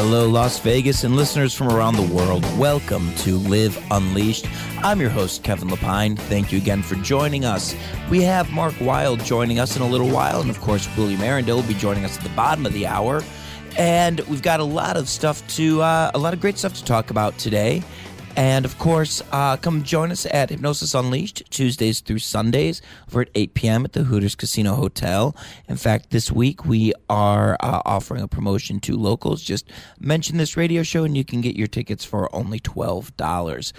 Hello, Las Vegas and listeners from around the world. Welcome to Live Unleashed. I'm your host, Kevin Lepine. Thank you again for joining us. We have Mark Wilde joining us in a little while, and of course, William Arendell will be joining us at the bottom of the hour. And we've got a lot of great stuff to talk about today. And, of course, come join us at Hypnosis Unleashed, Tuesdays through Sundays, over at 8 p.m. at the Hooters Casino Hotel. In fact, this week we are offering a promotion to locals. Just mention this radio show and you can get your tickets for only $12.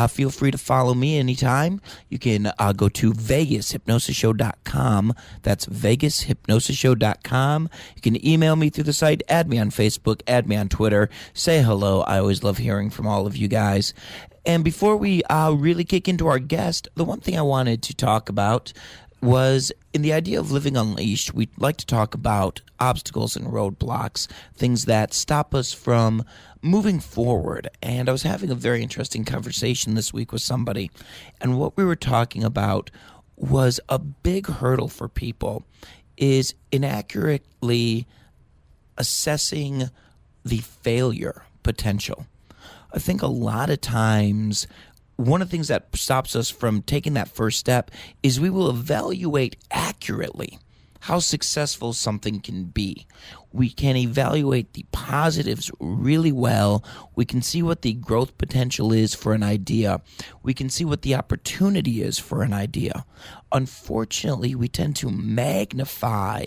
Feel free to follow me anytime. You can go to VegasHypnosisShow.com. That's VegasHypnosisShow.com. You can email me through the site, add me on Facebook, add me on Twitter. Say hello. I always love hearing from all of you guys. And before we really kick into our guest, the one thing I wanted to talk about was in the idea of living unleashed, we'd like to talk about obstacles and roadblocks, things that stop us from moving forward. And I was having a very interesting conversation this week with somebody, and what we were talking about was a big hurdle for people is inaccurately assessing the failure potential. I think a lot of times one of the things that stops us from taking that first step is we will evaluate accurately how successful something can be. We can evaluate the positives really well. We can see what the growth potential is for an idea. We can see what the opportunity is for an idea. Unfortunately, we tend to magnify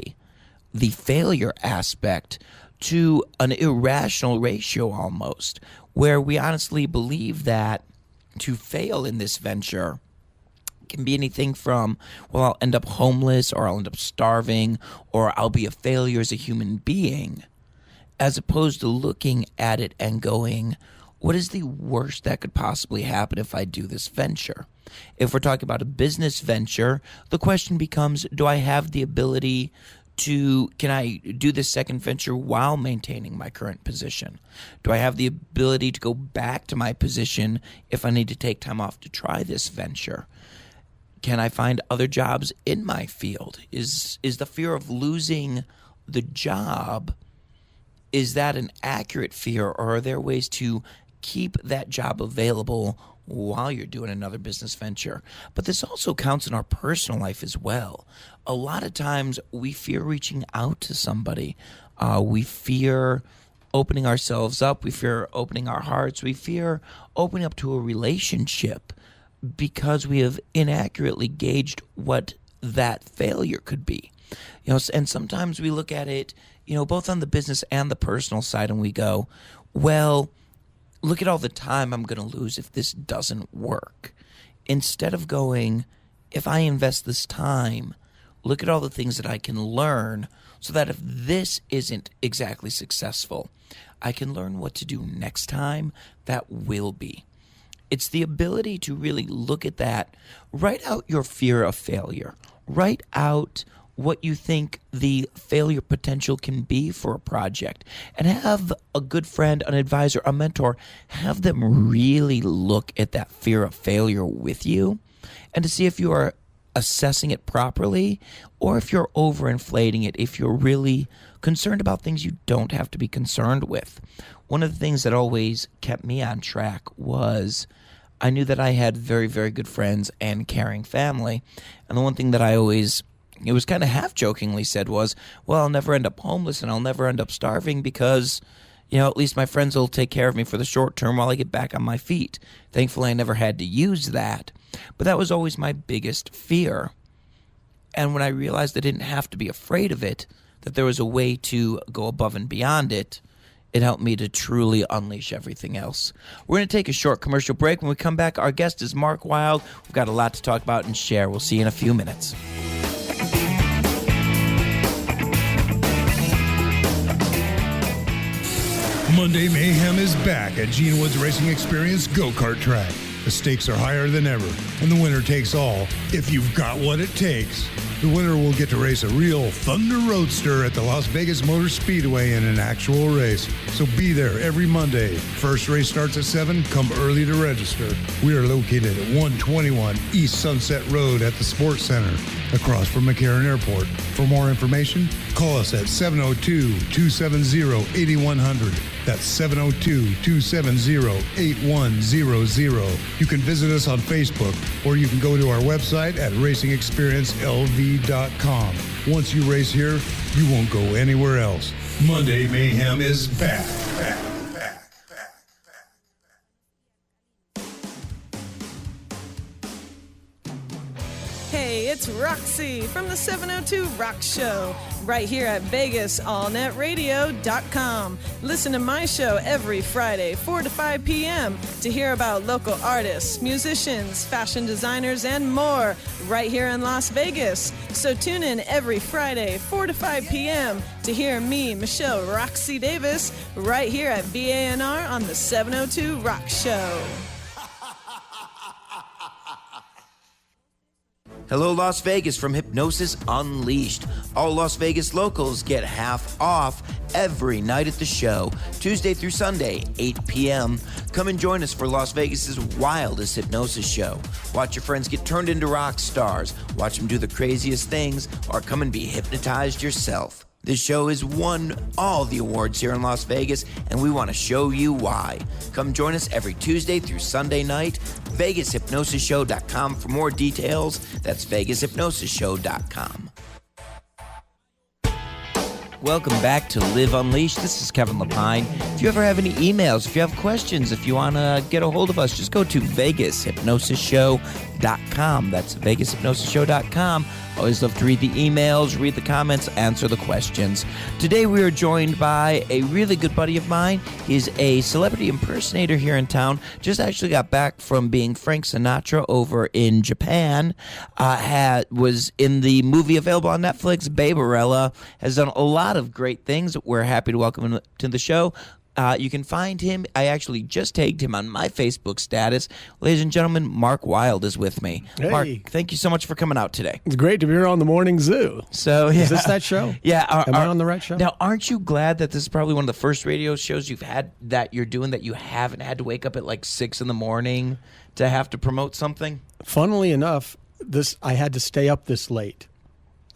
the failure aspect to an irrational ratio almost, where we honestly believe that to fail in this venture can be anything from, well, I'll end up homeless, or I'll end up starving, or I'll be a failure as a human being, as opposed to looking at it and going, what is the worst that could possibly happen if I do this venture? If we're talking about a business venture, the question becomes, do I have the ability can I do this second venture while maintaining my current position? Do I have the ability to go back to my position if I need to take time off to try this venture? Can I find other jobs in my field? Is the fear of losing the job, is that an accurate fear, or are there ways to keep that job available while you're doing another business venture? But this also counts in our personal life as well. A lot of times we fear reaching out to somebody. We fear opening ourselves up. We fear opening our hearts. We fear opening up to a relationship because we have inaccurately gauged what that failure could be. And sometimes we look at it, both on the business and the personal side, and we go, well, look at all the time I'm going to lose if this doesn't work. Instead of going, if I invest this time, look at all the things that I can learn so that if this isn't exactly successful, I can learn what to do next time that will be. It's the ability to really look at that, write out your fear of failure, write out what you think the failure potential can be for a project, and have a good friend, an advisor, a mentor, have them really look at that fear of failure with you and to see if you are assessing it properly or if you're overinflating it, if you're really concerned about things you don't have to be concerned with. One of the things that always kept me on track was I knew that I had very, very good friends and caring family, and the one thing that I always it was kind of half-jokingly said was, well, I'll never end up homeless and I'll never end up starving because, at least my friends will take care of me for the short term while I get back on my feet. Thankfully, I never had to use that. But that was always my biggest fear. And when I realized I didn't have to be afraid of it, that there was a way to go above and beyond it, it helped me to truly unleash everything else. We're going to take a short commercial break. When we come back, our guest is Mark Wilde. We've got a lot to talk about and share. We'll see you in a few minutes. Monday Mayhem is back at Gene Woods Racing Experience Go-Kart Track. The stakes are higher than ever, and the winner takes all if you've got what it takes. The winner will get to race a real Thunder Roadster at the Las Vegas Motor Speedway in an actual race. So be there every Monday. First race starts at 7. Come early to register. We are located at 121 East Sunset Road at the Sports Center, across from McCarran Airport. For more information, call us at 702-270-8100. That's 702-270-8100. You can visit us on Facebook, or you can go to our website at racingexperiencelv.com. Once you race here, you won't go anywhere else. Monday Mayhem is back. Hey, it's Roxy from the 702 Rock Show, right here at VegasAllNetRadio.com. Listen to my show every Friday, 4 to 5 p.m. to hear about local artists, musicians, fashion designers, and more right here in Las Vegas. So tune in every Friday, 4 to 5 p.m. to hear me, Michelle Roxy Davis, right here at VANR on the 702 Rock Show. Hello, Las Vegas from Hypnosis Unleashed. All Las Vegas locals get half off every night at the show, Tuesday through Sunday, 8 p.m. Come and join us for Las Vegas's wildest hypnosis show. Watch your friends get turned into rock stars, watch them do the craziest things, or come and be hypnotized yourself. This show has won all the awards here in Las Vegas, and we want to show you why. Come join us every Tuesday through Sunday night. VegasHypnosisShow.com for more details. That's VegasHypnosisShow.com. Welcome back to Live Unleashed. This is Kevin Lepine. If you ever have any emails, if you have questions, if you want to get a hold of us, just go to VegasHypnosisShow.com. That's VegasHypnosisShow.com. Always love to read the emails, read the comments, answer the questions. Today we are joined by a really good buddy of mine. He's a celebrity impersonator here in town. Just actually got back from being Frank Sinatra over in Japan. Was in the movie available on Netflix, Babarella. Has done a lot of great things. We're happy to welcome him to the show. You can find him. I actually just tagged him on my Facebook status. Ladies and gentlemen, Mark Wilde is with me. Hey. Mark, thank you so much for coming out today. It's great to be here on the Morning Zoo. So, yeah. Is this that show? Yeah. Am I on the right show? Now, aren't you glad that this is probably one of the first radio shows you've had that you're doing that you haven't had to wake up at like 6 in the morning to have to promote something? Funnily enough, I had to stay up this late.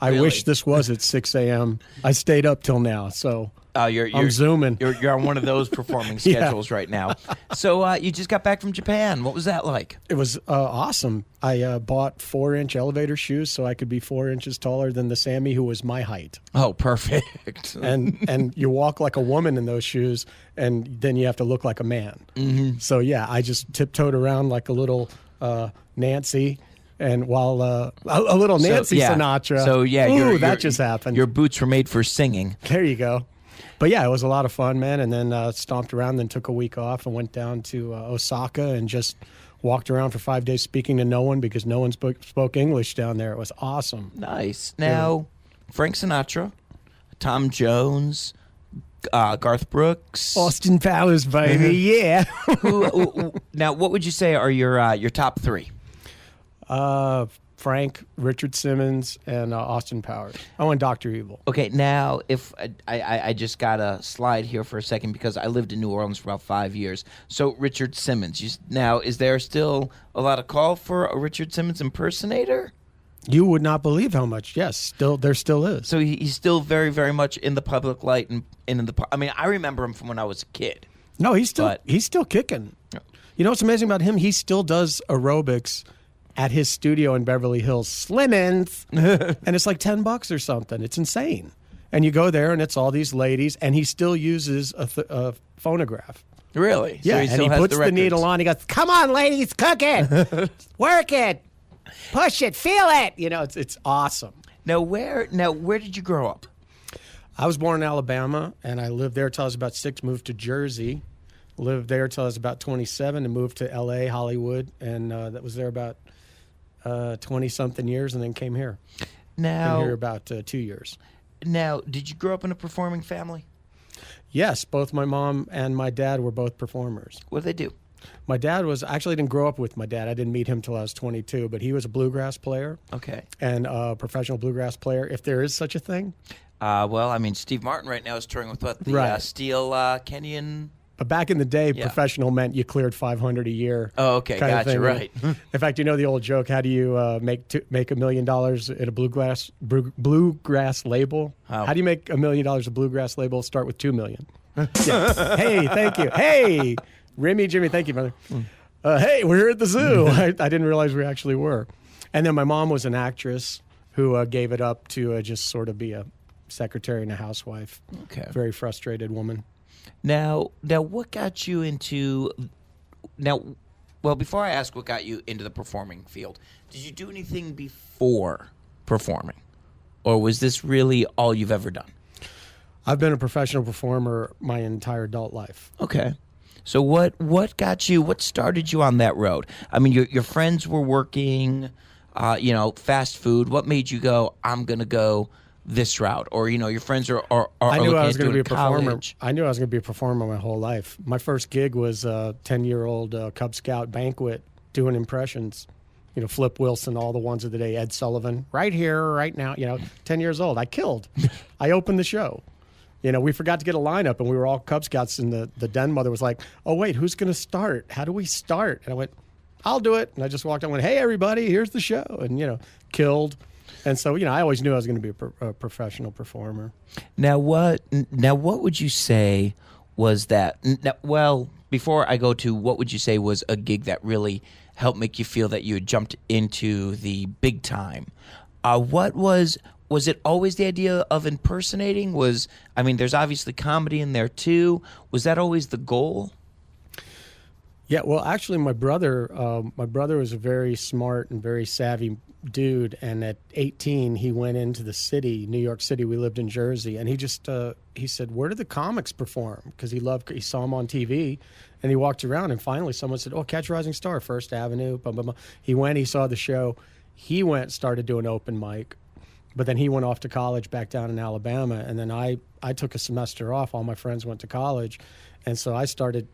I Really? wish this was at 6 a.m. I stayed up till now, so I'm zooming. You're on one of those performing schedules right now. So you just got back from Japan. What was that like? It was awesome. I bought 4-inch elevator shoes so I could be 4 inches taller than the Sammy who was my height. Oh, perfect. And you walk like a woman in those shoes, and then you have to look like a man. Mm-hmm. So, yeah, I just tiptoed around like a little Nancy. And while a little Nancy Sinatra. So, yeah. That just happened. Your boots were made for singing. There you go. But, yeah, it was a lot of fun, man. And then stomped around, then took a week off and went down to Osaka and just walked around for 5 days speaking to no one because no one spoke English down there. It was awesome. Nice. Now, Frank Sinatra, Tom Jones, Garth Brooks. Austin Powers, baby, yeah. Now, what would you say are your top three? Frank, Richard Simmons, and Austin Powers. I went Dr. Evil. Okay, now if I just got to slide here for a second because I lived in New Orleans for about 5 years. So Richard Simmons. Now, is there still a lot of call for a Richard Simmons impersonator? You would not believe how much. Yes, there still is. So he's still very, very much in the public light and in the. I mean, I remember him from when I was a kid. No, he's still kicking. You know what's amazing about him? He still does aerobics at his studio in Beverly Hills, Slimmins, and it's like $10 or something. It's insane. And you go there, and it's all these ladies, and he still uses a phonograph. Really? Yeah, So and he puts the needle on. He goes, "Come on, ladies, cook it, work it, push it, feel it." You know, it's awesome. Now, where did you grow up? I was born in Alabama, and I lived there till I was about 6. Moved to Jersey, lived there till I was about 27, and moved to L.A., Hollywood, and that was there about 20-something years, and then came here. Now, been here about 2 years. Now, did you grow up in a performing family? Yes, both my mom and my dad were both performers. What did they do? My dad actually didn't grow up with my dad. I didn't meet him till I was 22, but he was a bluegrass player. Okay. And a professional bluegrass player, if there is such a thing. Well, I mean, Steve Martin right now is touring with the Steel Kenyon. But back in the day, professional meant you cleared $500 a year. Oh, okay, gotcha, right. In fact, you know the old joke: how do you make $1 million at a bluegrass label? How do you make $1 million a bluegrass label? Start with $2 million. Yeah. Hey, thank you. Hey, Remy, Jimmy, thank you, brother. Hey, we're here at the zoo. I didn't realize we actually were. And then my mom was an actress who gave it up to just sort of be a secretary and a housewife. Okay. Very frustrated woman. Now, what got you into? Well, before I ask what got you into the performing field, did you do anything before performing, or was this really all you've ever done? I've been a professional performer my entire adult life. Okay. So what got you? What started you on that road? I mean, your friends were working, fast food. What made you go, I'm gonna go this route? Or your friends are I knew I was going to be a performer. I knew I was going to be a performer my whole life. My first gig was a 10-year-old Cub Scout banquet doing impressions. Flip Wilson, all the ones of the day, Ed Sullivan, right here, right now. 10 years old. I killed. I opened the show. We forgot to get a lineup, and we were all Cub Scouts, and the den mother was like, oh, wait, who's going to start? How do we start? And I went, I'll do it. And I just walked out and went, hey, everybody, here's the show. And, killed. And so, I always knew I was going to be a professional performer. Now, what would you say was that? Well, before I go to what would you say was a gig that really helped make you feel that you had jumped into the big time? What was it always the idea of impersonating? There's obviously comedy in there too. Was that always the goal? Yeah, well, actually, my brother was a very smart and very savvy dude, and at 18, he went into the city, New York City. We lived in Jersey, and he said, "Where do the comics perform?" Because he saw them on TV, and he walked around, and finally, someone said, "Oh, Catch a Rising Star, First Avenue." Blah, blah, blah. He went, he saw the show, he started doing open mic, but then he went off to college back down in Alabama, and then I took a semester off. All my friends went to college, and so I started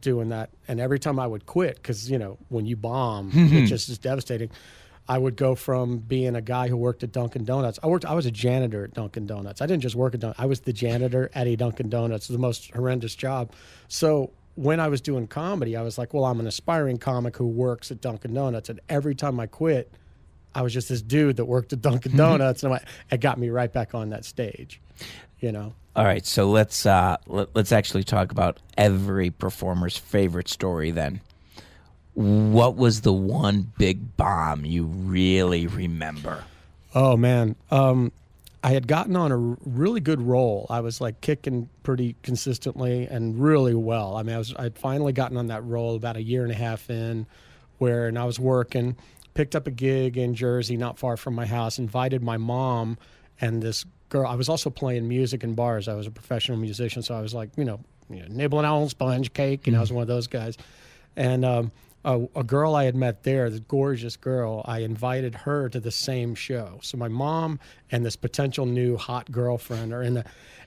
doing that. And every time I would quit, because when you bomb, it just is devastating. I would go from being a guy who worked at Dunkin' Donuts. I was a janitor at Dunkin' Donuts. I didn't just work at Dunkin'. I was the janitor at a Dunkin' Donuts. It was the most horrendous job. So when I was doing comedy, I was like, well, I'm an aspiring comic who works at Dunkin' Donuts. And every time I quit, I was just this dude that worked at Dunkin' Donuts, and it got me right back on that stage. All right, so let's actually talk about every performer's favorite story then. What was the one big bomb you really remember? Oh, man. I had gotten on a really good roll. I was like kicking pretty consistently and really well. I'd finally gotten on that roll about a year and a half in, and I was working, picked up a gig in Jersey, not far from my house, invited my mom and this girl. I was also playing music in bars. I was a professional musician, so I was like, nibbling on sponge cake. I was one of those guys. And a girl I had met there, this gorgeous girl, I invited her to the same show. So my mom and this potential new hot girlfriend are in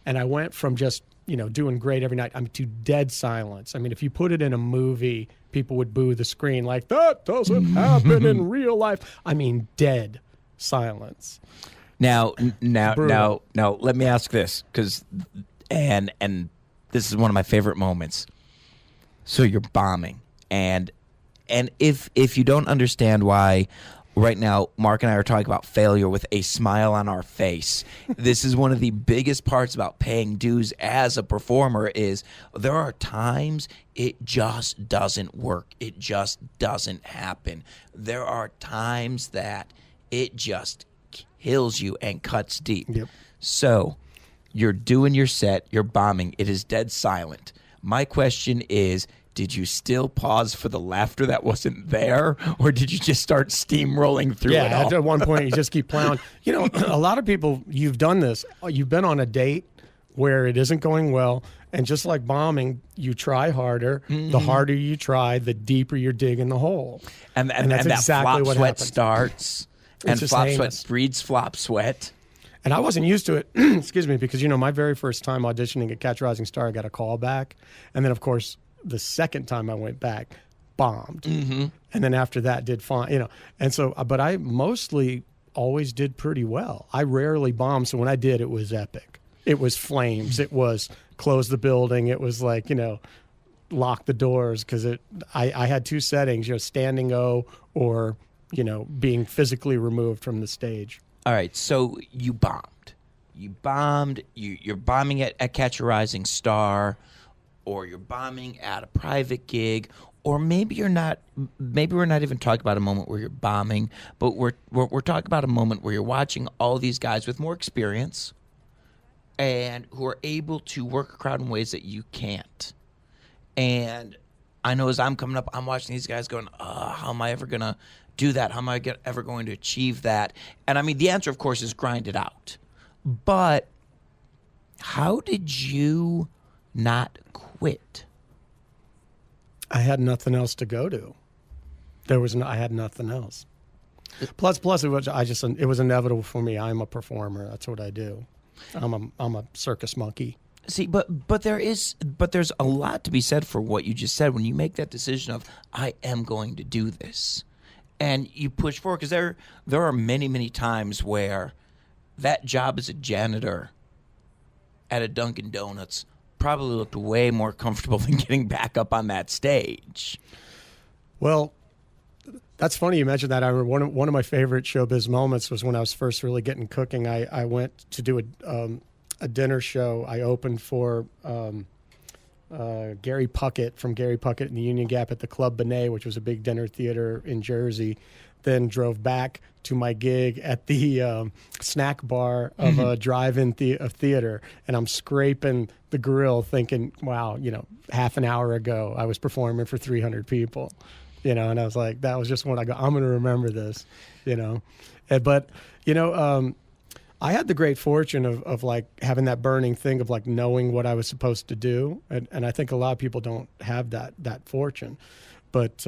and I went from just, doing great every night, to dead silence. If you put it in a movie, people would boo the screen like, that doesn't happen in real life. Dead silence. Now, let me ask this, and this is one of my favorite moments. So you're bombing, and if you don't understand why right now Mark and I are talking about failure with a smile on our face, this is one of the biggest parts about paying dues as a performer is there are times it just doesn't work. It just doesn't happen. There are times that it just kills you and cuts deep. Yep. So you're doing your set, you're bombing, it is dead silent. My question is, did you still pause for the laughter that wasn't there, or did you just start steamrolling through it all? At one point you just keep plowing. A lot of people, you've done this. You've been on a date where it isn't going well, and just like bombing, you try harder. Mm-hmm. The harder you try, the deeper you're digging the hole. And that's exactly that flop what sweat happens. Starts, and flop sweat breeds flop sweat. And I wasn't used to it, excuse me, because, my very first time auditioning at Catch a Rising Star, I got a call back. And then, of course, the second time I went back, bombed. Mm-hmm. And then after that, did fine, And so, but I mostly always did pretty well. I rarely bombed. So when I did, it was epic. It was flames. It was close the building. It was like, lock the doors. Because I had two settings, standing O or, being physically removed from the stage. All right, so you bombed. you bombed, you're bombing at Catch a Rising Star, or you're bombing at a private gig, or maybe you're not. Maybe we're not even talking about a moment where you're bombing, but we're talking about a moment where you're watching all these guys with more experience and who are able to work a crowd in ways that you can't. And I know as I'm coming up, I'm watching these guys going, how am I ever going to do that? How am I ever going to achieve that? And I mean, the answer, of course, is grind it out. But how did you not quit? I had nothing else to go to. I had nothing else. Plus, it was inevitable for me. I'm a performer. That's what I do. I'm a circus monkey. See, but there's a lot to be said for what you just said when you make that decision of I am going to do this, and you push forward, because there are many times where that job as a janitor at a Dunkin' Donuts probably looked way more comfortable than getting back up on that stage. Well, that's funny you mentioned that. I remember one of my favorite showbiz moments was when I was first really getting cooking. I went to do a dinner show. I opened for Gary Puckett from Gary Puckett in the Union Gap at the Club Benet, which was a big dinner theater in Jersey. Then drove back to my gig at the snack bar of a drive-in theater, and I'm scraping the grill thinking, wow, half an hour ago I was performing for 300 people, and I was like, that was just when I go, I'm going to remember this, But, I had the great fortune of like having that burning thing of like knowing what I was supposed to do. And I think a lot of people don't have that fortune. But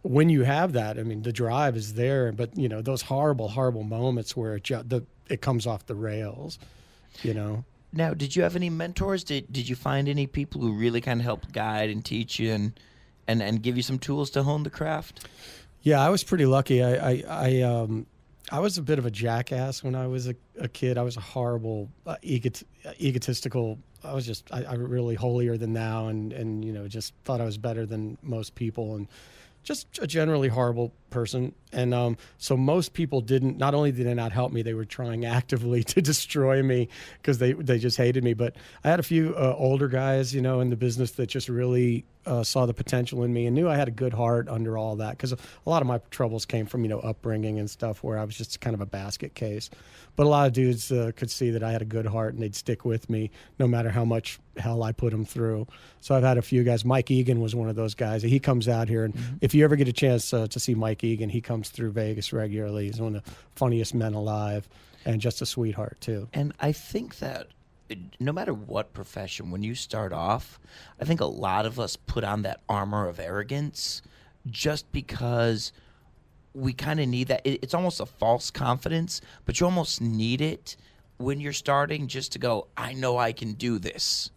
when you have that, I mean, the drive is there, but those horrible moments where it comes off the rails, Now, did you have any mentors? Did you find any people who really kind of helped guide and teach you and give you some tools to hone the craft? Yeah, I was pretty lucky. I was a bit of a jackass when I was a kid. I was a horrible, egotistical. I was really holier than thou, and just thought I was better than most people, and just a generally horrible person. And so most people not only did they not help me, they were trying actively to destroy me because they just hated me. But I had a few older guys, in the business that just really saw the potential in me and knew I had a good heart under all that, because a lot of my troubles came from, upbringing and stuff where I was just kind of a basket case. But a lot of dudes could see that I had a good heart and they'd stick with me no matter how much hell I put them through. So I've had a few guys. Mike Egan was one of those guys. He comes out here, and if you ever get a chance to see Mike Egan, he comes through Vegas regularly. He's one of the funniest men alive and just a sweetheart too. And I think that no matter what profession, when you start off, I think a lot of us put on that armor of arrogance just because we kind of need that. It's almost a false confidence, but you almost need it when you're starting just to go, I know I can do this.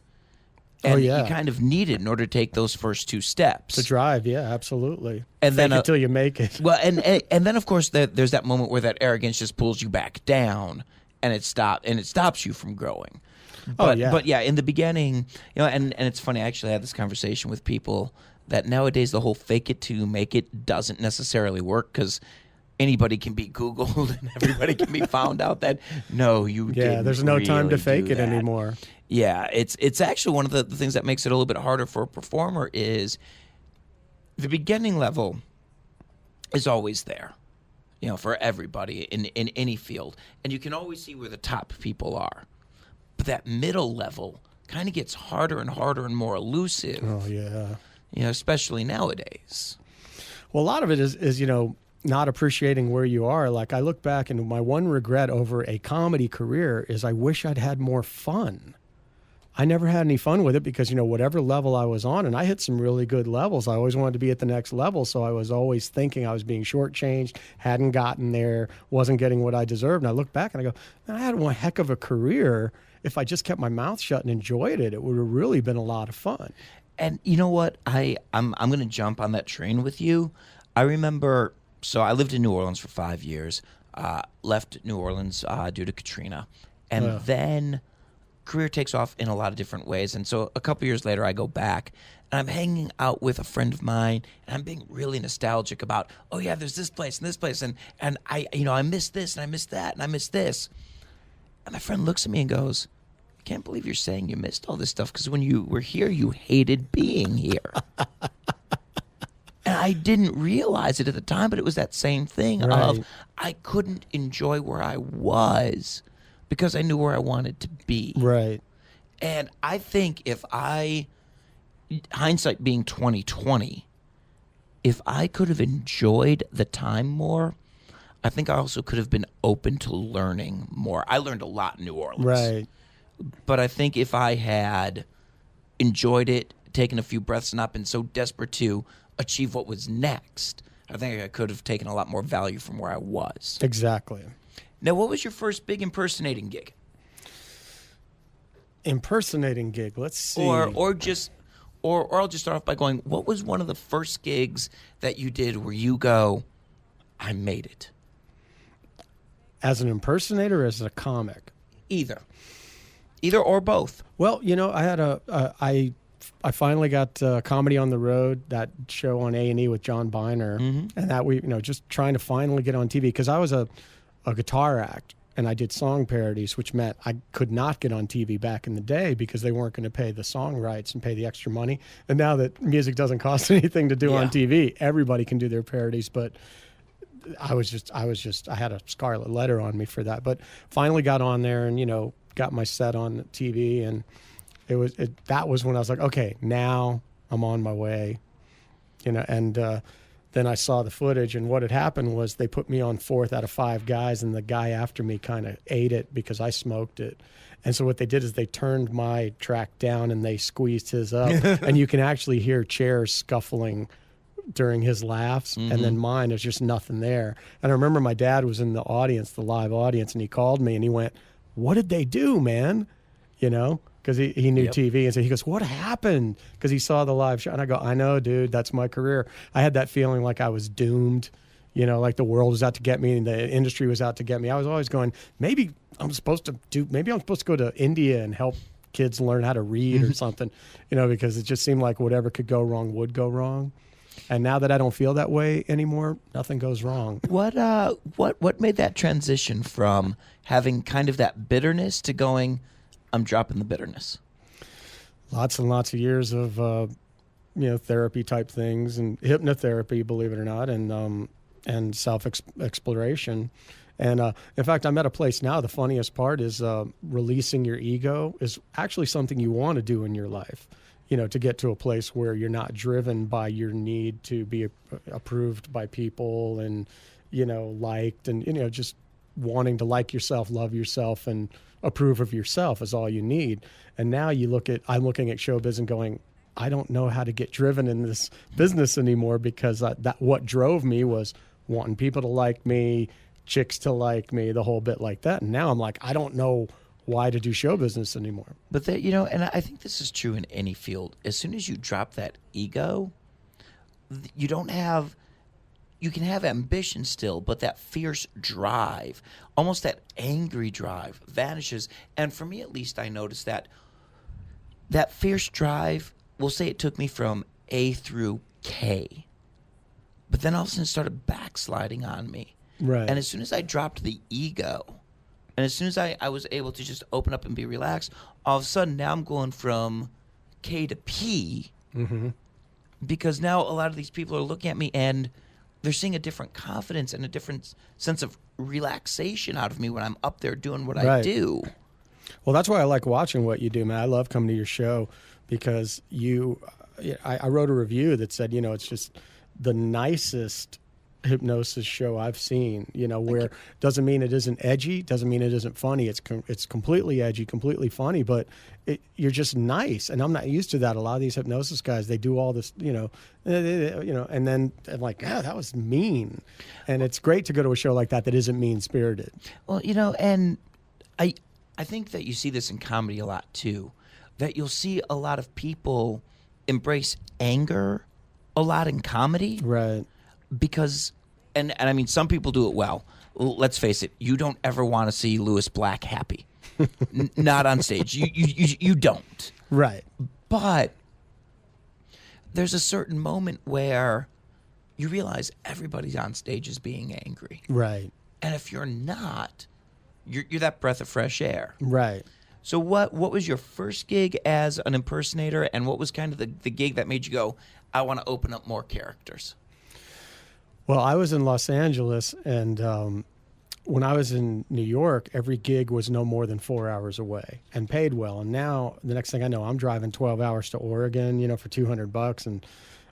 And you kind of need it in order to take those first two steps. To drive, yeah, absolutely. And then until you make it. Well, and then of course there's that moment where that arrogance just pulls you back down, and it stops you from growing. But in the beginning, and it's funny. I actually had this conversation with people that nowadays the whole fake it till you make it doesn't necessarily work, because anybody can be Googled and everybody can be found out that didn't there's no time to fake it that anymore. Yeah, it's actually one of the things that makes it a little bit harder for a performer is the beginning level is always there, for everybody in any field, and you can always see where the top people are. But that middle level kind of gets harder and harder and more elusive. Oh yeah. Especially nowadays. Well, a lot of it is not appreciating where you are. Like I look back, and my one regret over a comedy career is I wish I'd had more fun. I never had any fun with it because, whatever level I was on, and I hit some really good levels. I always wanted to be at the next level. So I was always thinking I was being shortchanged, hadn't gotten there, wasn't getting what I deserved. And I look back and I go, man, I had one heck of a career. If I just kept my mouth shut and enjoyed it, it would have really been a lot of fun. And you know what? I'm going to jump on that train with you. I remember, so I lived in New Orleans for 5 years, left New Orleans due to Katrina. And then career takes off in a lot of different ways. And so a couple years later, I go back, and I'm hanging out with a friend of mine, and I'm being really nostalgic about, there's this place and this place. And I miss this, and I miss that, and I miss this. And my friend looks at me and goes, I can't believe you're saying you missed all this stuff because when you were here, you hated being here. And I didn't realize it at the time, but it was that same thing of I couldn't enjoy where I was because I knew where I wanted to be. Right. And I think if hindsight being 2020, if I could have enjoyed the time more, I think I also could have been open to learning more. I learned a lot in New Orleans. Right. But I think if I had enjoyed it, taken a few breaths, and not been so desperate to achieve what was next, I think I could have taken a lot more value from where I was. Exactly. Now, what was your first big impersonating gig? Impersonating gig. Let's see. Or I'll just start off by going, what was one of the first gigs that you did where you go, I made it? As an impersonator or as a comic? Either or both. Well, I had I finally got Comedy on the Road, that show on A&E with John Biner, and that we, just trying to finally get on TV because I was a guitar act and I did song parodies, which meant I could not get on TV back in the day because they weren't going to pay the song rights and pay the extra money. And now that music doesn't cost anything to do on TV, everybody can do their parodies, but I had a scarlet letter on me for that, but finally got on there and, got my set on TV, and that was when I was like, okay, now I'm on my way, and then I saw the footage, and what had happened was they put me on 4th out of 5 guys, and the guy after me kind of ate it because I smoked it. And so what they did is they turned my track down and they squeezed his up, and you can actually hear chairs scuffling during his laughs, and then mine, there's just nothing there. And I remember my dad was in the audience, the live audience, and he called me and he went, what did they do, man? Because he knew TV. And so he goes, what happened? Because he saw the live show. And I go, I know, dude, that's my career. I had that feeling like I was doomed, like the world was out to get me and the industry was out to get me. I was always going, maybe I'm supposed to go to India and help kids learn how to read or something, because it just seemed like whatever could go wrong would go wrong. And now that I don't feel that way anymore, nothing goes wrong. What made that transition from having kind of that bitterness to going, I'm dropping the bitterness? Lots and lots of years of therapy type things and hypnotherapy, believe it or not, and self exploration. And in fact, I'm at a place now. The funniest part is releasing your ego is actually something you want to do in your life. To get to a place where you're not driven by your need to be approved by people and, liked and, just wanting to like yourself, love yourself, and approve of yourself is all you need. And now I'm looking at showbiz and going, I don't know how to get driven in this business anymore because that what drove me was wanting people to like me, chicks to like me, the whole bit like that. And now I'm like, I don't know why to do show business anymore. But and I think this is true in any field. As soon as you drop that ego, you can have ambition still, but that fierce drive, almost that angry drive, vanishes. And for me, at least, I noticed that fierce drive, we'll say it took me from A through K, but then all of a sudden it started backsliding on me. Right. And as soon as I dropped the ego, and as soon as I was able to just open up and be relaxed, all of a sudden now I'm going from K to P, because now a lot of these people are looking at me and they're seeing a different confidence and a different sense of relaxation out of me when I'm up there doing what I do. Well, that's why I like watching what you do, man. I love coming to your show because I wrote a review that said, it's just the nicest hypnosis show I've seen, where doesn't mean it isn't edgy, doesn't mean it isn't funny. It's completely edgy, completely funny, but you're just nice. And I'm not used to that. A lot of these hypnosis guys, they do all this, and then I'm like, that was mean. And it's great to go to a show like that isn't mean spirited. Well, and I think that you see this in comedy a lot too, that you'll see a lot of people embrace anger a lot in comedy. Right. Because, and I mean, some people do it well. Let's face it, you don't ever want to see Lewis Black happy. Not on stage. You don't. Right. But there's a certain moment where you realize everybody on stage is being angry. Right. And if you're not, You're that breath of fresh air. Right. So what was your first gig as an impersonator, and what was kind of the gig that made you go, I want to open up more characters? Well, I was in Los Angeles, and when I was in New York, every gig was no more than 4 hours away and paid well. And now, the next thing I know, I'm driving 12 hours to Oregon, for $200. And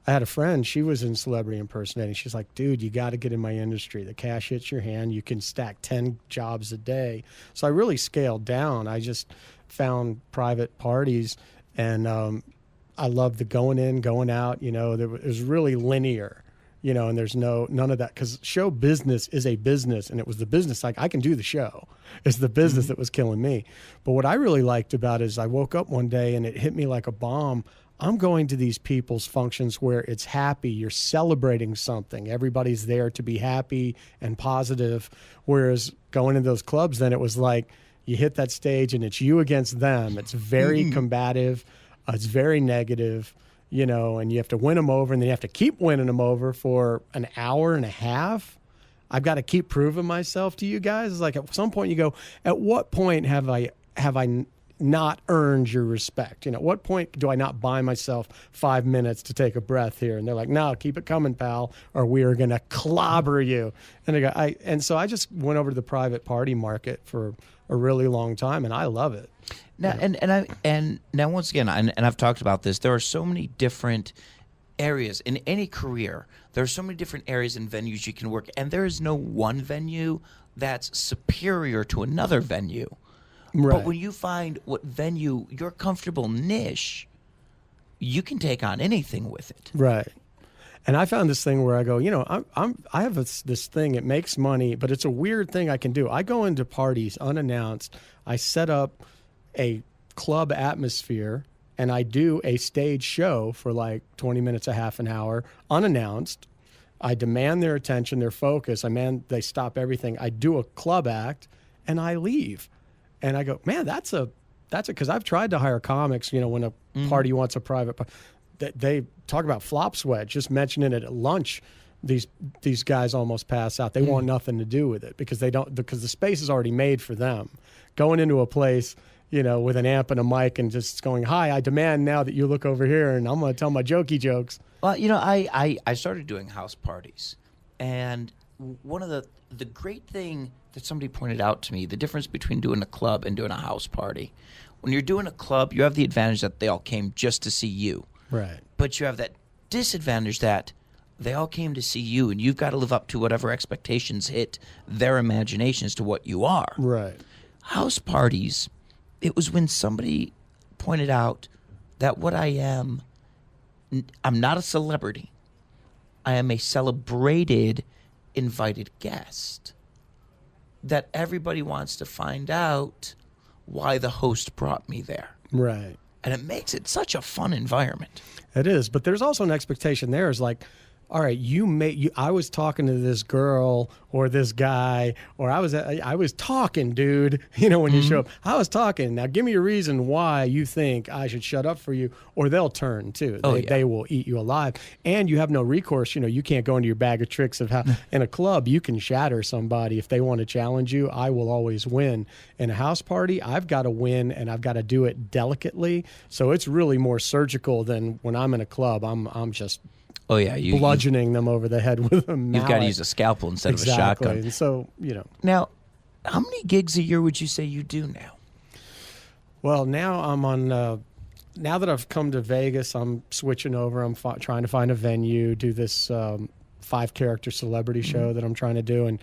I had a friend, she was in celebrity impersonating. She's like, dude, you got to get in my industry. The cash hits your hand. You can stack 10 jobs a day. So I really scaled down. I just found private parties, and I loved the going in, going out. It was really linear. And there's none of that, because show business is a business, and it was the business. I can do the show. It's the business that was killing me. But what I really liked about it is I woke up one day and it hit me like a bomb. I'm going to these people's functions where it's happy. You're celebrating something. Everybody's there to be happy and positive. Whereas going to those clubs, then it was like you hit that stage and it's you against them. It's very combative. It's very negative. And you have to win them over, and then you have to keep winning them over for an hour and a half. I've got to keep proving myself to you guys. It's like at some point you go, at what point have I not earned your respect? At what point do I not buy myself 5 minutes to take a breath here? And they're like, no, keep it coming, pal, or we are going to clobber you. And so I just went over to the private party market for a really long time, and I love it. Now, and now once again, and I've talked about this, there are so many different areas in any career. There are so many different areas and venues you can work, and there is no one venue that's superior to another venue. Right. But when you find what venue, your comfortable niche, you can take on anything with it. Right. And I found this thing where I go, I have this thing. It makes money, but it's a weird thing I can do. I go into parties unannounced. I set up a club atmosphere, and I do a stage show for like 20 minutes, a half an hour, unannounced. I demand their attention, their focus. They stop everything. I do a club act, and I leave. And I go, man, that's because I've tried to hire comics, when a party wants a private party. They talk about flop sweat, just mentioning it at lunch. These guys almost pass out. They want nothing to do with it because the space is already made for them. Going into a place, with an amp and a mic and just going, hi, I demand now that you look over here and I'm going to tell my jokey jokes. Well, I started doing house parties, and one of the great thing that somebody pointed out to me, the difference between doing a club and doing a house party. When you're doing a club, you have the advantage that they all came just to see you. Right. But you have that disadvantage that they all came to see you, and you've got to live up to whatever expectations hit their imagination as to what you are. Right. House parties, it was when somebody pointed out that what I am, I'm not a celebrity. I am a celebrated invited guest. That everybody wants to find out why the host brought me there. Right. And it makes it such a fun environment. It is, but there's also an expectation there is like, all right, I was talking to this girl or this guy, or I was talking, dude, when you show up. I was talking. Now give me a reason why you think I should shut up for you, or they'll turn too. They will eat you alive. And you have no recourse. You can't go into your bag of tricks of how in a club you can shatter somebody if they want to challenge you. I will always win. In a house party, I've got to win, and I've got to do it delicately. So it's really more surgical than when I'm in a club. I'm just bludgeoning them over the head with a mallet. You've got to use a scalpel instead of a shotgun. And so, Now, how many gigs a year would you say you do now? Well, now I'm on, now that I've come to Vegas, I'm switching over. I'm trying to find a venue, do this 5-character celebrity show that I'm trying to do. And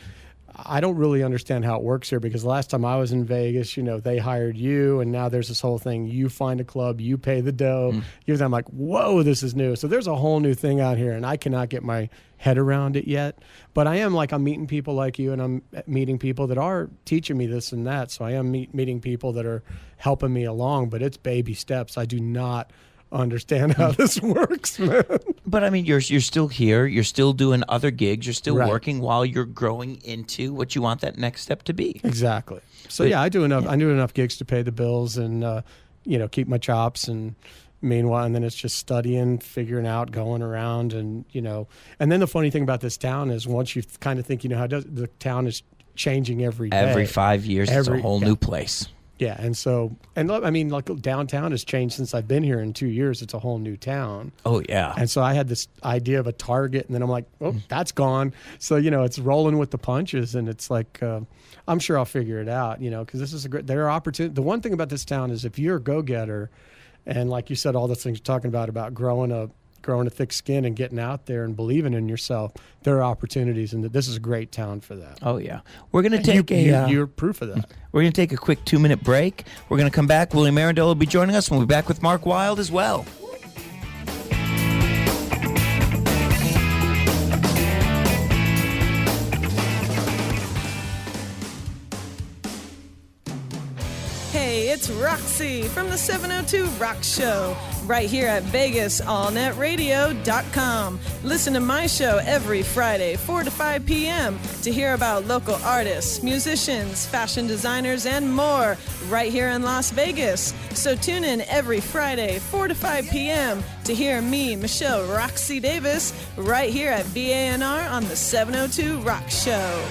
I don't really understand how it works here, because last time I was in Vegas, they hired you, and now there's this whole thing. You find a club, you pay the dough. I'm like, whoa, this is new. So there's a whole new thing out here, and I cannot get my head around it yet. But I'm meeting people like you, and I'm meeting people that are teaching me this and that. So I am meeting people that are helping me along, but it's baby steps. I do not understand how this works, man. But I mean, you're still here. You're still doing other gigs. You're still working while you're growing into what you want that next step to be. Exactly. So yeah, I do enough gigs to pay the bills and keep my chops. And meanwhile, and then it's just studying, figuring out, going around, and and then the funny thing about this town is once you kind of think how the town is changing every day. Every 5 years, it's a whole new place. Yeah, and so, and I mean, like downtown has changed since I've been here in 2 years. It's a whole new town. Oh, yeah. And so I had this idea of a Target, and then I'm like, oh, that's gone. So, it's rolling with the punches, and it's like, I'm sure I'll figure it out, because this is there are opportunities. The one thing about this town is if you're a go-getter, and like you said, all the things you're talking about growing a thick skin and getting out there and believing in yourself, there are opportunities, and this is a great town for that. Oh, yeah. We're going to take you're proof of that. We're going to take a quick 2-minute break. We're going to come back. William Arendell will be joining us. We'll be back with Mark Wilde as well. Hey, it's Roxy from the 702 Rock Show, right here at VegasAllNetRadio.com. Listen to my show every Friday, 4 to 5 p.m. to hear about local artists, musicians, fashion designers, and more, right here in Las Vegas. So tune in every Friday, 4 to 5 p.m. to hear me, Michelle Roxy Davis, right here at VANR on the 702 Rock Show.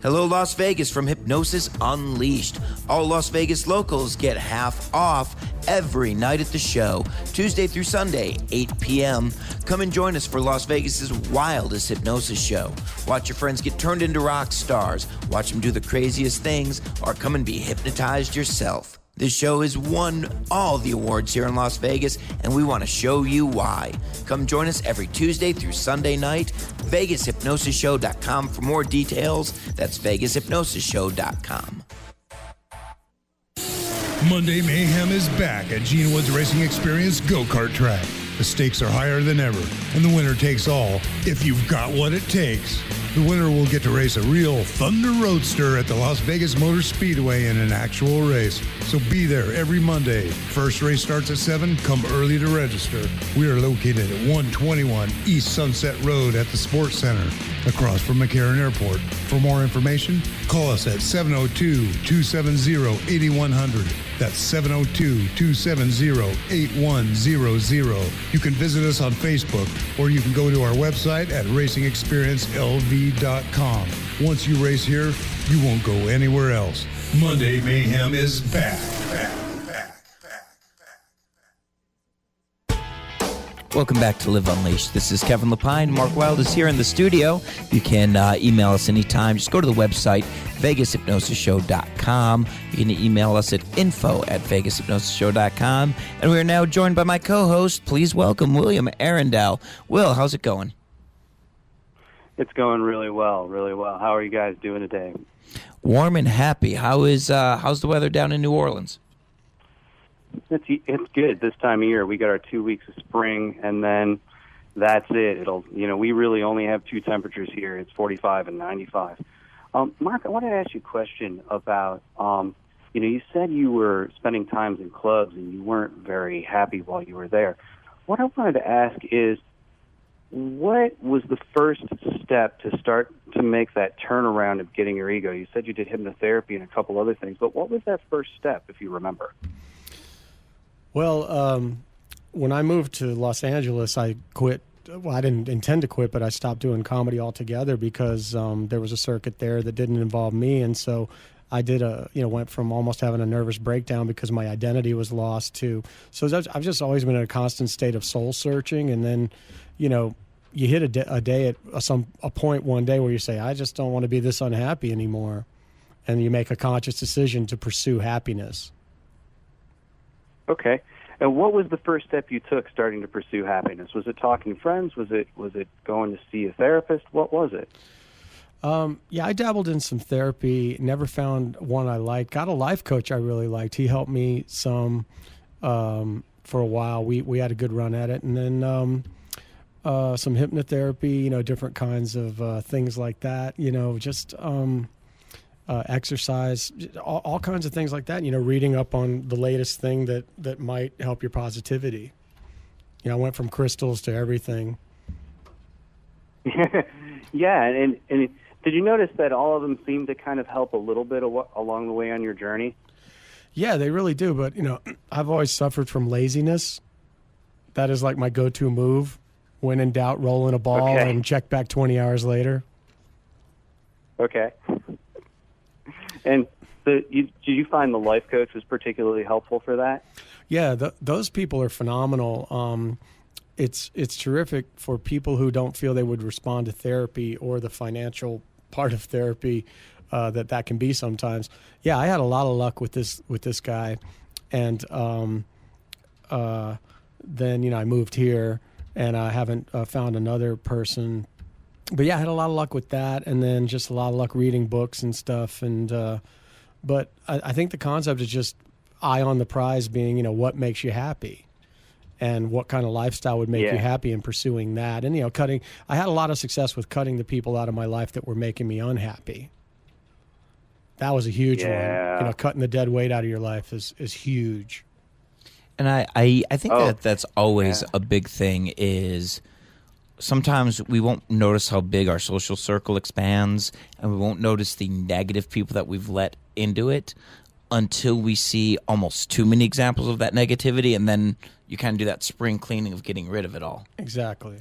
Hello, Las Vegas from Hypnosis Unleashed. All Las Vegas locals get half off every night at the show, Tuesday through Sunday, 8 p.m. Come and join us for Las Vegas's wildest hypnosis show. Watch your friends get turned into rock stars, watch them do the craziest things, or come and be hypnotized yourself. This show has won all the awards here in Las Vegas, and we want to show you why. Come join us every Tuesday through Sunday night. VegasHypnosisShow.com for more details. That's VegasHypnosisShow.com. Monday Mayhem is back at Gene Woods Racing Experience Go-Kart Track. The stakes are higher than ever, and the winner takes all if you've got what it takes. The winner will get to race a real Thunder Roadster at the Las Vegas Motor Speedway in an actual race. So be there every Monday. First race starts at 7. Come early to register. We are located at 121 East Sunset Road at the Sports Center, across from McCarran Airport. For more information, call us at 702-270-8100. That's 702-270-8100. You can visit us on Facebook, or you can go to our website at racingexperiencelv.com. Once you race here, you won't go anywhere else. Monday Mayhem is back. Welcome back to Live Unleashed. This is Kevin Lepine. Mark Wilde is here in the studio. You can email us anytime. Just go to the website, VegasHypnosisShow.com. You can email us at info@VegasHypnosisShow.com. And we are now joined by my co-host. Please welcome William Arendell. Will, how's it going? It's going really well, really well. How are you guys doing today? Warm and happy. How's the weather down in New Orleans? It's good this time of year. We got our 2 weeks of spring, and then that's it. We really only have two temperatures here. It's 45 and 95. Mark, I wanted to ask you a question about, you said you were spending time in clubs and you weren't very happy while you were there. What I wanted to ask is, what was the first step to start to make that turnaround of getting your ego? You said you did hypnotherapy and a couple other things, but what was that first step, if you remember? Well, when I moved to Los Angeles, I quit. Well, I didn't intend to quit, but I stopped doing comedy altogether because there was a circuit there that didn't involve me, and so I did went from almost having a nervous breakdown because my identity was lost to. So I've just always been in a constant state of soul searching, and then, you hit a day at a point one day where you say, I just don't want to be this unhappy anymore, and you make a conscious decision to pursue happiness. Okay. And what was the first step you took starting to pursue happiness? Was it talking to friends? Was it going to see a therapist? What was it? Yeah, I dabbled in some therapy, never found one I liked. Got a life coach I really liked. He helped me some for a while. We had a good run at it. And then some hypnotherapy, different kinds of things like that, just exercise, all kinds of things like that, reading up on the latest thing that might help your positivity. I went from crystals to everything. Yeah, and did you notice that all of them seem to kind of help a little bit along the way on your journey? Yeah, they really do. But, I've always suffered from laziness. That is like my go-to move. When in doubt, roll in a ball Okay. and check back 20 hours later. Okay. And did you find the life coach was particularly helpful for that? Yeah, those people are phenomenal. It's terrific for people who don't feel they would respond to therapy or the financial part of therapy that can be sometimes. Yeah, I had a lot of luck with this guy, and then I moved here, and I haven't found another person. But yeah, I had a lot of luck with that, and then just a lot of luck reading books and stuff. And but I think the concept is just eye on the prize, being what makes you happy, and what kind of lifestyle would make you happy, and pursuing that. And cutting. I had a lot of success with cutting the people out of my life that were making me unhappy. That was a huge one. Cutting the dead weight out of your life is huge. And I think that's always a big thing. Is sometimes we won't notice how big our social circle expands, and we won't notice the negative people that we've let into it until we see almost too many examples of that negativity, and then you kind of do that spring cleaning of getting rid of it all. Exactly.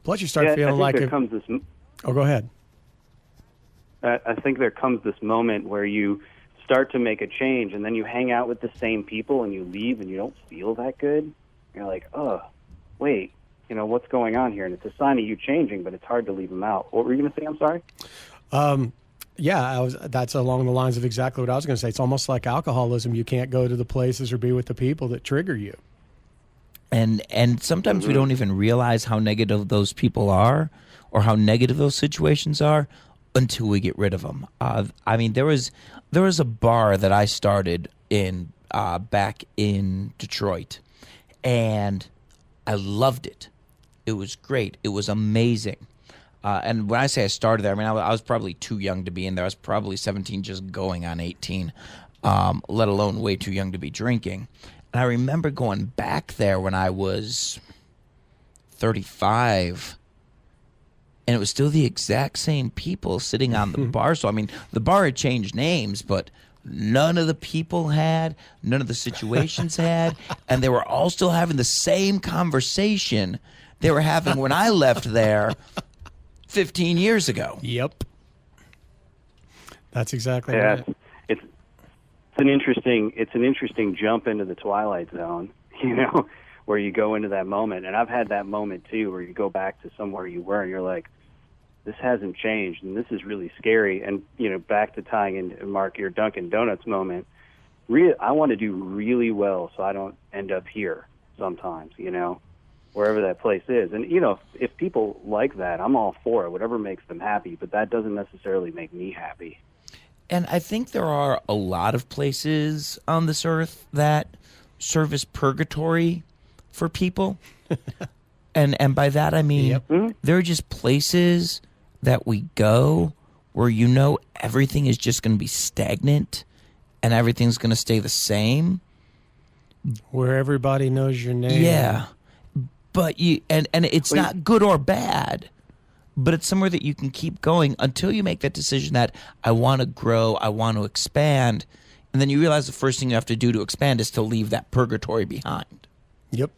Plus, you start feeling I like think there comes this. Oh, go ahead. I think there comes this moment where you start to make a change, and then you hang out with the same people, and you leave, and you don't feel that good. You're like, oh, wait, what's going on here? And it's a sign of you changing, but it's hard to leave them out. What were you going to say? I'm sorry. Yeah, that's along the lines of exactly what I was going to say. It's almost like alcoholism. You can't go to the places or be with the people that trigger you. And sometimes we don't even realize how negative those people are, or how negative those situations are, until we get rid of them. I mean, there was a bar that I started in back in Detroit, and I loved it. It was great. It was amazing. And when I say I started there, I mean, I was probably too young to be in there. I was probably 17, just going on 18, let alone way too young to be drinking. And I remember going back there when I was 35, and it was still the exact same people sitting on the bar. So, I mean, the bar had changed names, but none of the people had, none of the situations had, and they were all still having the same conversation they were having when I left there 15 years ago. Yep. That's exactly right. It's an interesting jump into the Twilight Zone, where you go into that moment. And I've had that moment too, where you go back to somewhere you were and you're like, this hasn't changed, and this is really scary. And back to tying into Mark, your Dunkin' Donuts moment. I want to do really well so I don't end up here sometimes, wherever that place is. And if people like that, I'm all for it, whatever makes them happy, but that doesn't necessarily make me happy. And I think there are a lot of places on this earth that serve as purgatory for people. and by that I mean they're just places that we go where everything is just going to be stagnant and everything's going to stay the same. Where everybody knows your name. Yeah. But it's not good or bad, but it's somewhere that you can keep going until you make that decision that I want to grow, I want to expand, and then you realize the first thing you have to do to expand is to leave that purgatory behind. Yep.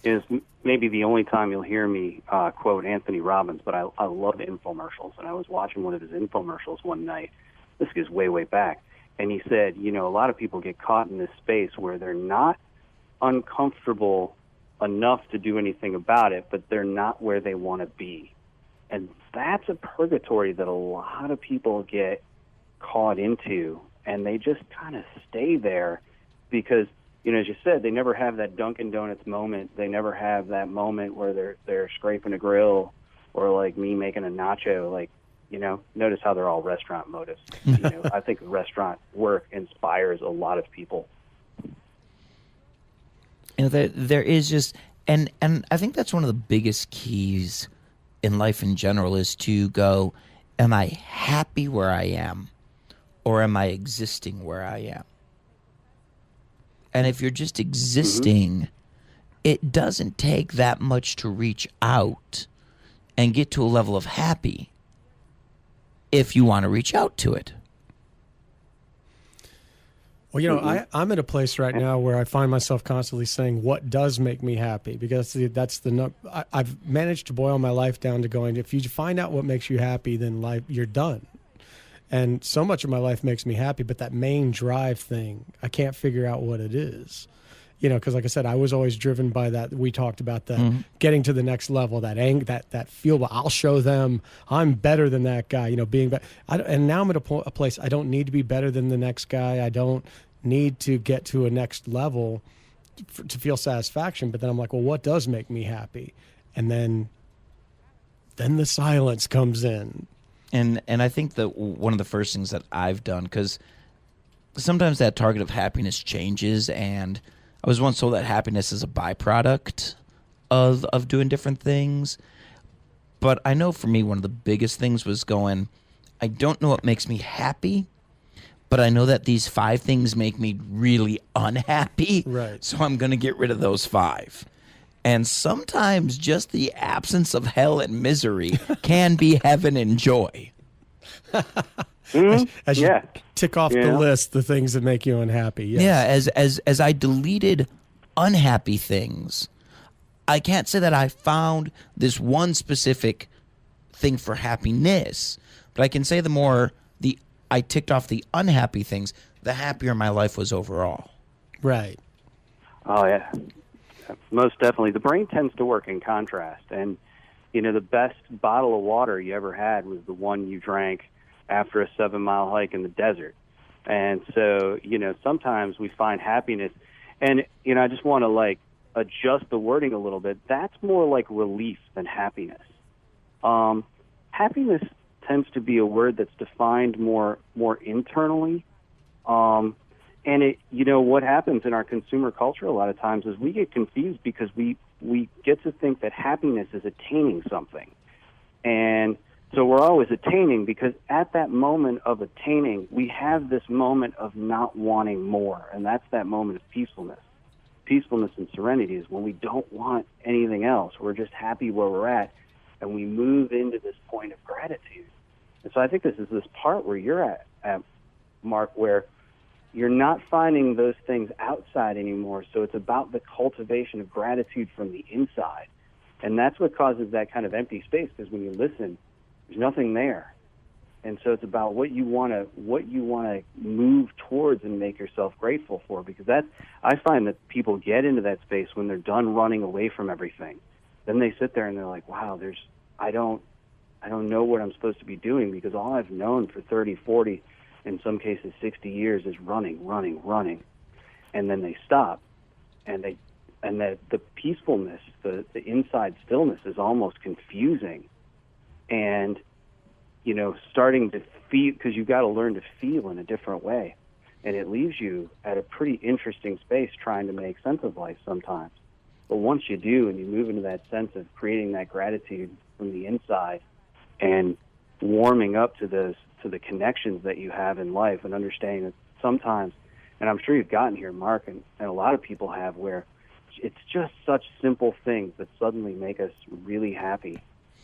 Is maybe the only time you'll hear me quote Anthony Robbins, but I love infomercials, and I was watching one of his infomercials one night. This goes way, way back, and he said, a lot of people get caught in this space where they're not uncomfortable enough to do anything about it, but they're not where they want to be. And that's a purgatory that a lot of people get caught into, and they just kind of stay there because, as you said, they never have that Dunkin' Donuts moment. They never have that moment where they're scraping a grill, or like me making a nacho. Notice how they're all restaurant motives. I think restaurant work inspires a lot of people. There is just, and I think that's one of the biggest keys in life in general is to go, am I happy where I am, or am I existing where I am? And if you're just existing, it doesn't take that much to reach out and get to a level of happy if you want to reach out to it. Well, I'm at a place right now where I find myself constantly saying, what does make me happy? Because I've managed to boil my life down to going, if you find out what makes you happy, then you're done. And so much of my life makes me happy, but that main drive thing, I can't figure out what it is. Because like I said, I was always driven by that. We talked about that, getting to the next level, that feel. I'll show them I'm better than that guy. Being better. And now I'm at a place I don't need to be better than the next guy. I don't need to get to a next level to feel satisfaction. But then I'm like, well, what does make me happy? And then the silence comes in. And I think that one of the first things that I've done, because sometimes that target of happiness changes, and I was once told that happiness is a byproduct of doing different things. But I know for me, one of the biggest things was going, I don't know what makes me happy, but I know that these 5 things make me really unhappy. Right. So I'm going to get rid of those 5. And sometimes just the absence of hell and misery can be heaven and joy. As you tick off the list, the things that make you unhappy. Yes. Yeah, as I deleted unhappy things, I can't say that I found this one specific thing for happiness, but I can say the more I ticked off the unhappy things, the happier my life was overall. Right. Oh, yeah. Most definitely. The brain tends to work in contrast. And, the best bottle of water you ever had was the one you drank after a 7-mile hike in the desert. And so, sometimes we find happiness. And, I just want to, adjust the wording a little bit. That's more like relief than happiness. Happiness tends to be a word that's defined more internally. And what happens in our consumer culture a lot of times is we get confused because we get to think that happiness is attaining something. And so we're always attaining because at that moment of attaining, we have this moment of not wanting more. And that's that moment of peacefulness. Peacefulness and serenity is when we don't want anything else. We're just happy where we're at. And we move into this point of gratitude. And so I think this is this part where you're at Mark, where you're not finding those things outside anymore. So it's about the cultivation of gratitude from the inside. And that's what causes that kind of empty space, because when you listen, there's nothing there. And so it's about what you want to move towards and make yourself grateful for, because I find that people get into that space when they're done running away from everything. Then they sit there and they're like, wow, I don't know what I'm supposed to be doing, because all I've known for 30, 40, in some cases 60 years is running. And then they stop, and the peacefulness, the inside stillness is almost confusing. And, starting to feel, because you've got to learn to feel in a different way. And it leaves you at a pretty interesting space trying to make sense of life sometimes. But once you do, and you move into that sense of creating that gratitude from the inside and warming up to the connections that you have in life, and understanding that sometimes, and I'm sure you've gotten here, Mark, and a lot of people have, where it's just such simple things that suddenly make us really happy.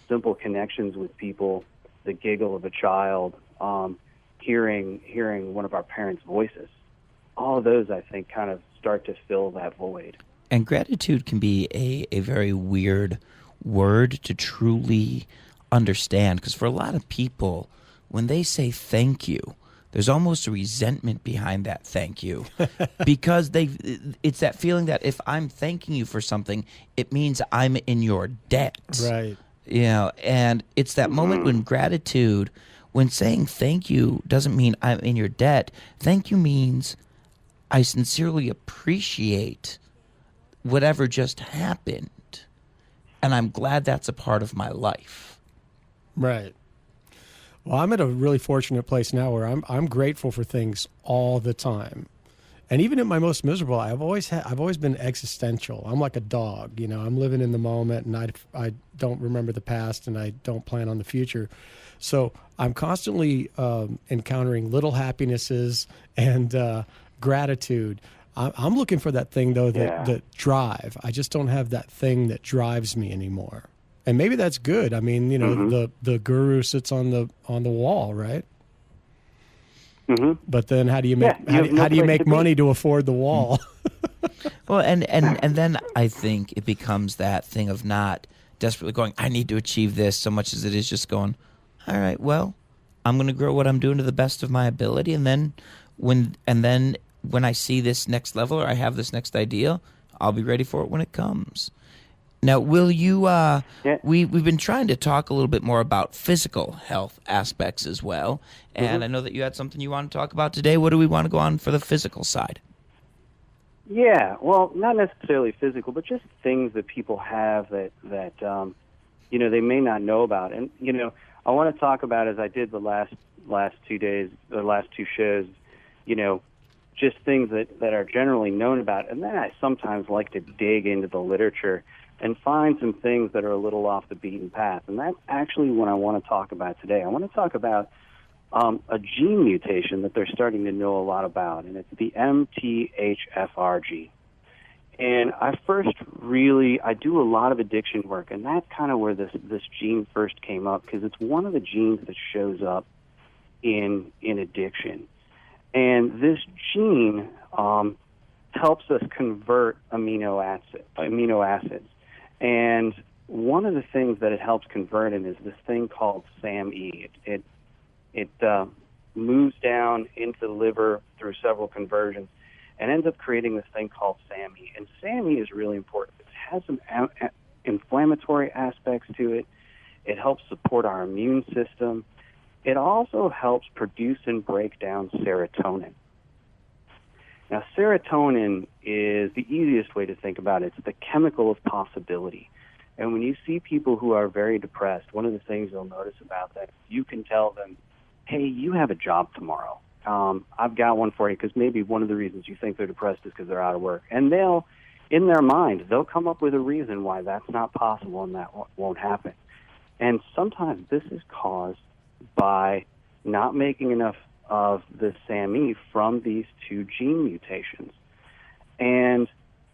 Simple connections with people, the giggle of a child, hearing one of our parents' voices. All of those, I think, kind of start to fill that void. And gratitude can be a very weird word to truly understand, because for a lot of people, when they say thank you, there's almost a resentment behind that thank you, because it's that feeling that if I'm thanking you for something, it means I'm in your debt. Right. And it's that moment when gratitude, when saying thank you doesn't mean I'm in your debt. Thank you means I sincerely appreciate whatever just happened, and I'm glad that's a part of my life. Right. Well, I'm at a really fortunate place now where I'm grateful for things all the time. And even at my most miserable, I've always been existential. I'm like a dog, I'm living in the moment, and I don't remember the past, and I don't plan on the future. So I'm constantly encountering little happinesses and gratitude. I'm looking for that thing, though, that drive. I just don't have that thing that drives me anymore. And maybe that's good. I mean, the guru sits on the wall, right? But then how do you make how do you make money to afford the wall? Well, and then I think it becomes that thing of not desperately going, I need to achieve this, so much as it is just going, all right, well, I'm going to grow what I'm doing to the best of my ability, and then when I see this next level or I have this next idea, I'll be ready for it when it comes. Now, will you? We've been trying to talk a little bit more about physical health aspects as well, and I know that you had something you want to talk about today. What do we want to go on for the physical side? Yeah, well, not necessarily physical, but just things that people have that they may not know about. And I want to talk about, as I did the last 2 days, the last two shows, just things that are generally known about. And then I sometimes like to dig into the literature and find some things that are a little off the beaten path. And that's actually what I want to talk about today. I want to talk about a gene mutation that they're starting to know a lot about, and it's the MTHFR gene. And I do a lot of addiction work, and that's kind of where this gene first came up, because it's one of the genes that shows up in addiction. And this gene helps us convert amino acids. And one of the things that it helps convert in is this thing called SAMe. It moves down into the liver through several conversions and ends up creating this thing called SAMe. And SAMe is really important. It has some inflammatory aspects to it. It helps support our immune system. It also helps produce and break down serotonin. Now, serotonin is the easiest way to think about it. It's the chemical of possibility. And when you see people who are very depressed, one of the things you'll notice about that, you can tell them, hey, you have a job tomorrow. I've got one for you, because maybe one of the reasons you think they're depressed is because they're out of work. And in their mind, they'll come up with a reason why that's not possible and that won't happen. And sometimes this is caused by not making enough of the SAMe from these two gene mutations. And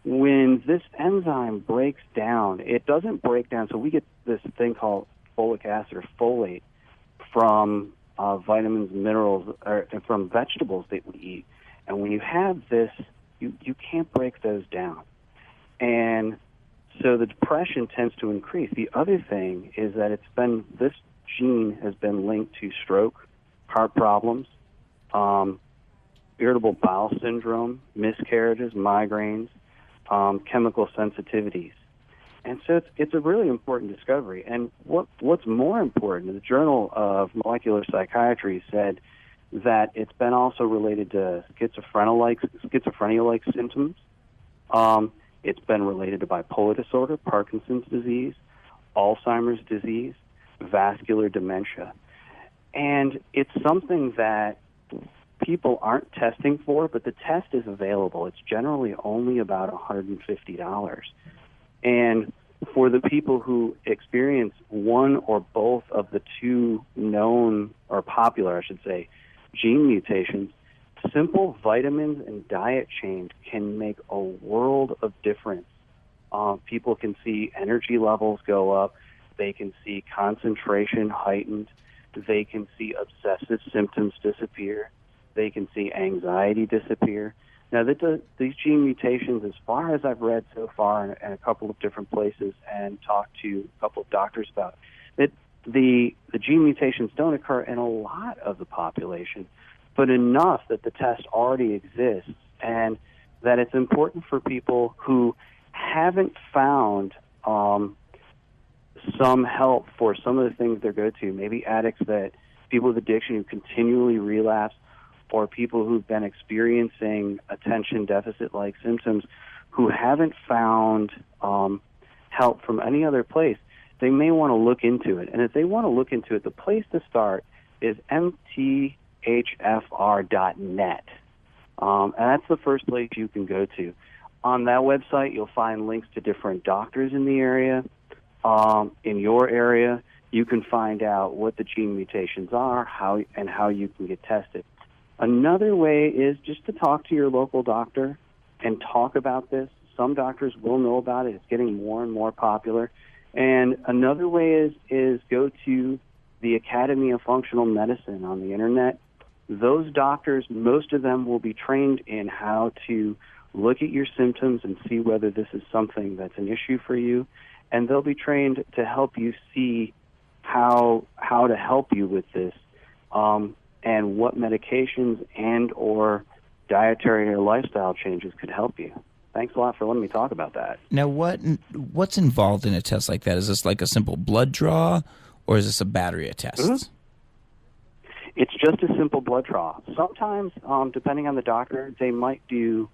when this enzyme breaks down, it doesn't break down. So we get this thing called folic acid or folate from vitamins, minerals, or from vegetables that we eat. And when you have this, you can't break those down. And so the depression tends to increase. The other thing is that this gene has been linked to stroke, heart problems, irritable bowel syndrome, miscarriages, migraines, chemical sensitivities. And so it's a really important discovery. And what's more important, the Journal of Molecular Psychiatry said that it's been also related to schizophrenia-like symptoms. It's been related to bipolar disorder, Parkinson's disease, Alzheimer's disease, vascular dementia. And it's something that people aren't testing for, but the test is available. It's generally only about $150. And for the people who experience one or both of the two known, or popular, I should say, gene mutations, simple vitamins and diet change can make a world of difference. People can see energy levels go up. They can see concentration heightened. They can see obsessive symptoms disappear. They can see anxiety disappear. Now, these gene mutations, as far as I've read so far in a couple of different places and talked to a couple of doctors about it, the gene mutations don't occur in a lot of the population, but enough that the test already exists, and that it's important for people who haven't found some help for some of the things they're go to, maybe addicts, people with addiction who continually relapse, or people who've been experiencing attention deficit-like symptoms who haven't found help from any other place. They may want to look into it. And if they want to look into it, the place to start is MTHFR.net. And that's the first place you can go to. On that website, you'll find links to different doctors in the area. In your area, you can find out what the gene mutations are, how you can get tested. Another way is just to talk to your local doctor and talk about this. Some doctors will know about it. It's getting more and more popular. And another way is go to the Academy of Functional Medicine on the internet those doctors, most of them will be trained in how to look at your symptoms and see whether this is something that's an issue for you, and they'll be trained to help you see how to help you with this, and what medications and or dietary or lifestyle changes could help you. Thanks a lot for letting me talk about that. Now, what's involved in a test like that? Is this like a simple blood draw, or is this a battery of tests? Mm-hmm. It's just a simple blood draw. Sometimes, depending on the doctor, they might do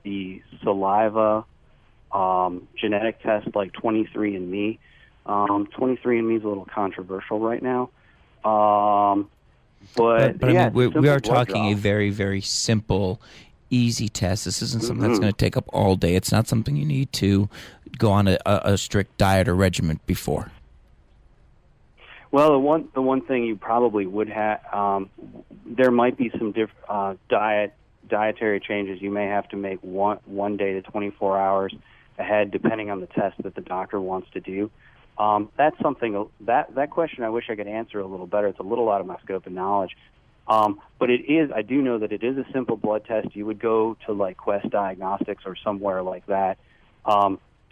the saliva genetic test like 23andMe. 23andMe is a little controversial right now. But yeah, I mean, we are talking draw. a very, very simple, easy test. This isn't something that's going to take up all day. It's not something you need to go on a strict diet or regimen before. Well, the one thing you probably would have, there might be some dietary changes you may have to make one day to 24 hours ahead, depending on the test that the doctor wants to do. That's something that question I wish I could answer a little better. It's a little out of my scope of knowledge. But it is. I do know that it is a simple blood test. You would go to like Quest Diagnostics or somewhere like that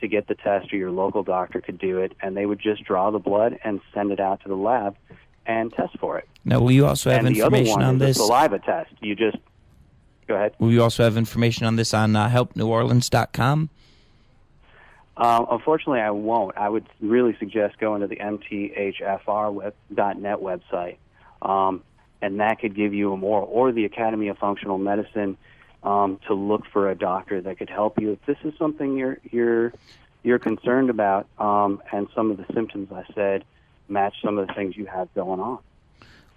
to get the test, or your local doctor could do it, and they would just draw the blood and send it out to the lab and test for it. Now, will you also have information on this? The saliva test. You just go ahead. Will you also have information on this on helpneworleans.com? Unfortunately, I won't. I would really suggest going to the MTHFR.net website, and that could give you or the Academy of Functional Medicine, to look for a doctor that could help you if this is something you're concerned about, and some of the symptoms I said match some of the things you have going on.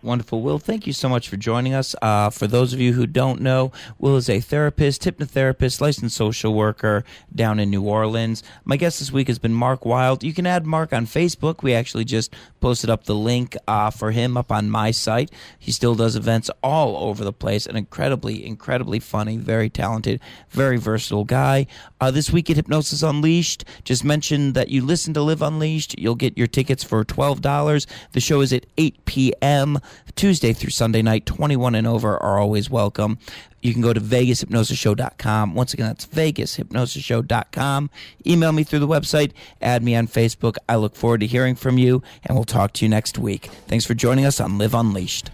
Wonderful. Will, thank you so much for joining us. For those of you who don't know, Will is a therapist, hypnotherapist, licensed social worker down in New Orleans. My guest this week has been Mark Wilde. You can add Mark on Facebook. We actually just posted up the link for him up on my site. He still does events all over the place. An incredibly, incredibly funny, very talented, very versatile guy. This week at Hypnosis Unleashed, just mention that you listen to Live Unleashed. You'll get your tickets for $12. The show is at 8 p.m. Tuesday through Sunday night. 21 and over are always welcome. You can go to VegasHypnosisShow.com. Once again, that's VegasHypnosisShow.com. Email me through the website. Add me on Facebook. I look forward to hearing from you, and we'll talk to you next week. Thanks for joining us on Live Unleashed.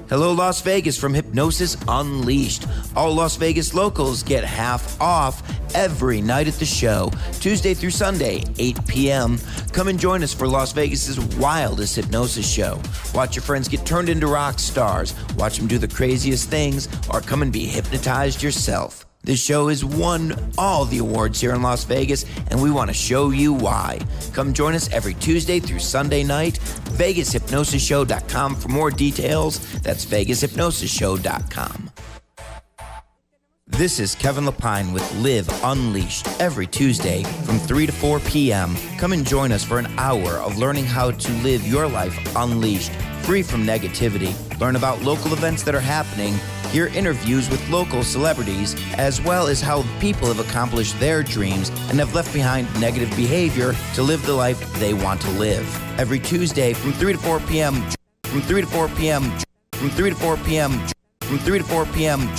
Hello, Las Vegas from Hypnosis Unleashed. All Las Vegas locals get half off every night at the show, Tuesday through Sunday, 8 p.m. Come and join us for Las Vegas's wildest hypnosis show. Watch your friends get turned into rock stars, watch them do the craziest things, or come and be hypnotized yourself. This show has won all the awards here in Las Vegas, and we want to show you why. Come join us every Tuesday through Sunday night. VegasHypnosisShow.com for more details. That's VegasHypnosisShow.com. This is Kevin Lepine with Live Unleashed every Tuesday from 3 to 4 p.m. Come and join us for an hour of learning how to live your life unleashed, free from negativity. Learn about local events that are happening. Hear interviews with local celebrities, as well as how people have accomplished their dreams and have left behind negative behavior to live the life they want to live. Every Tuesday from 3 to 4 p.m. From 3 to 4 p.m. From 3 to 4 p.m. From 3 to 4 p.m.